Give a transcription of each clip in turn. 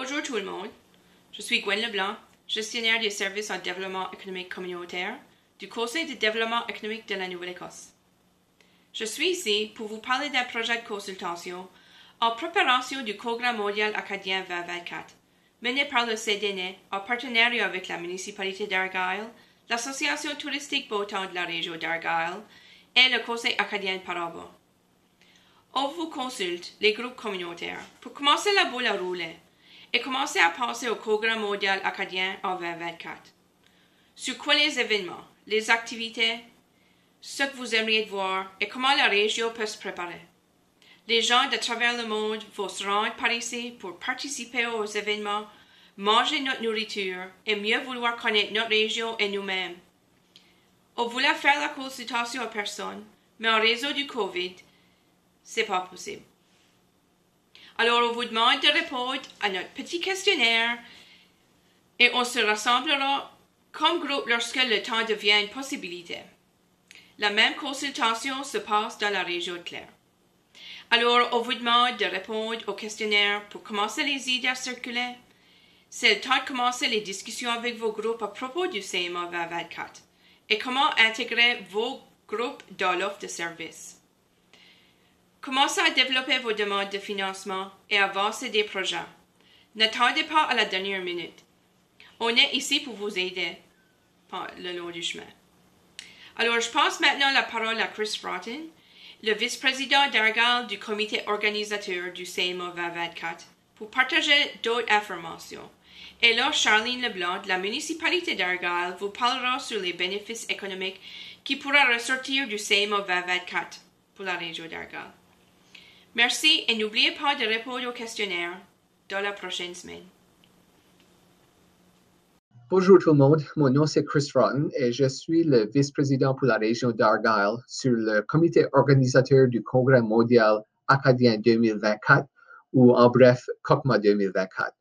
Bonjour tout le monde, je suis Gwen Leblanc, gestionnaire des services en développement économique communautaire du Conseil de développement économique de la Nouvelle-Écosse. Je suis ici pour vous parler d'un projet de consultation en préparation du Congrès mondial acadien 2024, mené par le CDN en partenariat avec la municipalité d'Argyle, l'Association touristique Beau-Temps de la région d'Argyle et le Conseil acadien de Parabo. On vous consulte les groupes communautaires pour commencer la boule à rouler et commencer à penser au Congrès mondial acadien en 2024. Sur quoi les événements, les activités, ce que vous aimeriez voir et comment la région peut se préparer. Les gens de travers le monde vont se rendre par ici pour participer aux événements, manger notre nourriture et mieux vouloir connaître notre région et nous-mêmes. On voulait faire la consultation en personne, mais en raison du COVID, c'est pas possible. Alors on vous demande de répondre à notre petit questionnaire et on se rassemblera comme groupe lorsque le temps devient une possibilité. La même consultation se passe dans la région de Clare. Alors on vous demande de répondre au questionnaire pour commencer les idées à circuler. C'est le temps de commencer les discussions avec vos groupes à propos du CMA 2024 et comment intégrer vos groupes dans l'offre de services. Commencez à développer vos demandes de financement et avancer des projets. N'attendez pas à la dernière minute. On est ici pour vous aider le long du chemin. Alors, je passe maintenant la parole à Chris Broughton, le vice-président d'Argyle du comité organisateur du CMA 2024, pour partager d'autres informations. Et là, Charline Leblanc de la municipalité d'Argyle vous parlera sur les bénéfices économiques qui pourraient ressortir du CMA 2024 pour la région d'Argyle. Merci et n'oubliez pas de répondre au questionnaire dans la prochaine semaine. Bonjour tout le monde, mon nom c'est Chris Broughton et je suis le vice-président pour la région d'Argyle sur le comité organisateur du Congrès mondial acadien 2024 ou en bref COCMA 2024.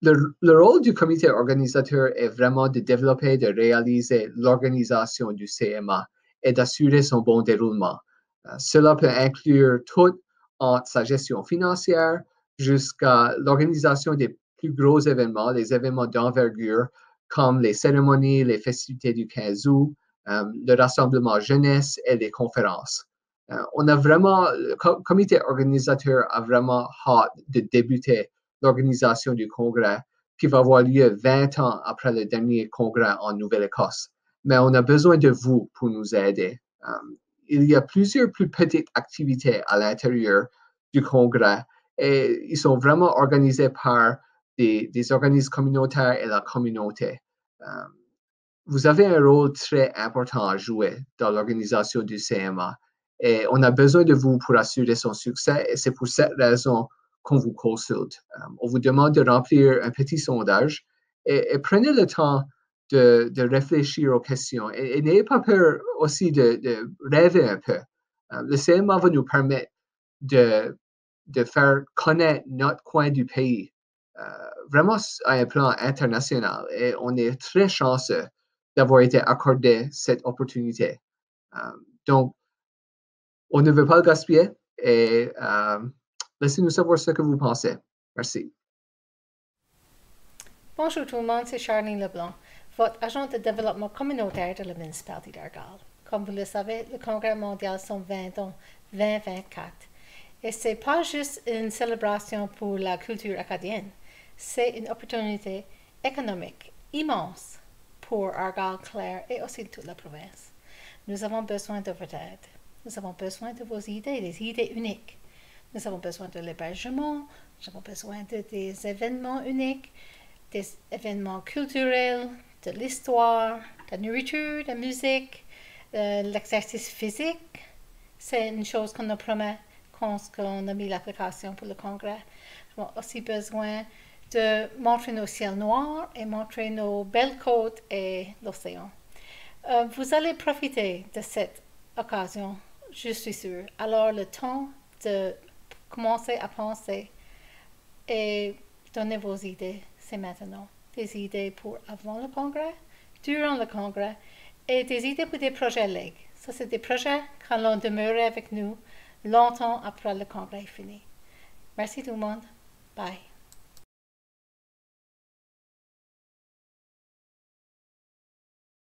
Le rôle du comité organisateur est vraiment de développer et de réaliser l'organisation du CMA et d'assurer son bon déroulement. Cela peut inclure tout entre sa gestion financière jusqu'à l'organisation des plus gros événements, les événements d'envergure comme les cérémonies, les festivités du 15 août, le rassemblement jeunesse et les conférences. Le comité organisateur a vraiment hâte de débuter l'organisation du congrès qui va avoir lieu 20 ans après le dernier congrès en Nouvelle-Écosse. Mais on a besoin de vous pour nous aider. Il y a plusieurs plus petites activités à l'intérieur du congrès et ils sont vraiment organisés par des organismes communautaires et la communauté. Vous avez un rôle très important à jouer dans l'organisation du CMA et on a besoin de vous pour assurer son succès et c'est pour cette raison qu'on vous consulte. On vous demande de remplir un petit sondage et prenez le temps de réfléchir aux questions et n'ayez pas peur aussi de rêver un peu. Le CMA va nous permettre de faire connaître notre coin du pays vraiment à un plan international et on est très chanceux d'avoir été accordé cette opportunité. Donc, on ne veut pas le gaspiller et laissez-nous savoir ce que vous pensez. Merci. Bonjour tout le monde, c'est Charline Leblanc, votre agent de développement communautaire de la municipalité d'Argyle. Comme vous le savez, le Congrès mondial sont 20 ans, 2024. Et ce n'est pas juste une célébration pour la culture acadienne, c'est une opportunité économique immense pour Argyle, Clare et aussi toute la province. Nous avons besoin de votre aide. Nous avons besoin de vos idées, des idées uniques. Nous avons besoin de l'hébergement, nous avons besoin des événements uniques, des événements culturels, de l'histoire, de la nourriture, de la musique, l'exercice physique. C'est une chose qu'on nous promet quand on a mis l'application pour le congrès. Nous avons aussi besoin de montrer nos ciels noirs et montrer nos belles côtes et l'océan. Vous allez profiter de cette occasion, je suis sûre. Alors le temps de commencer à penser et donner vos idées, c'est maintenant. Des idées pour avant le congrès, durant le congrès et des idées pour des projets ligues. Ça, c'est des projets qui allons demeurer avec nous longtemps après le congrès fini. Merci tout le monde. Bye.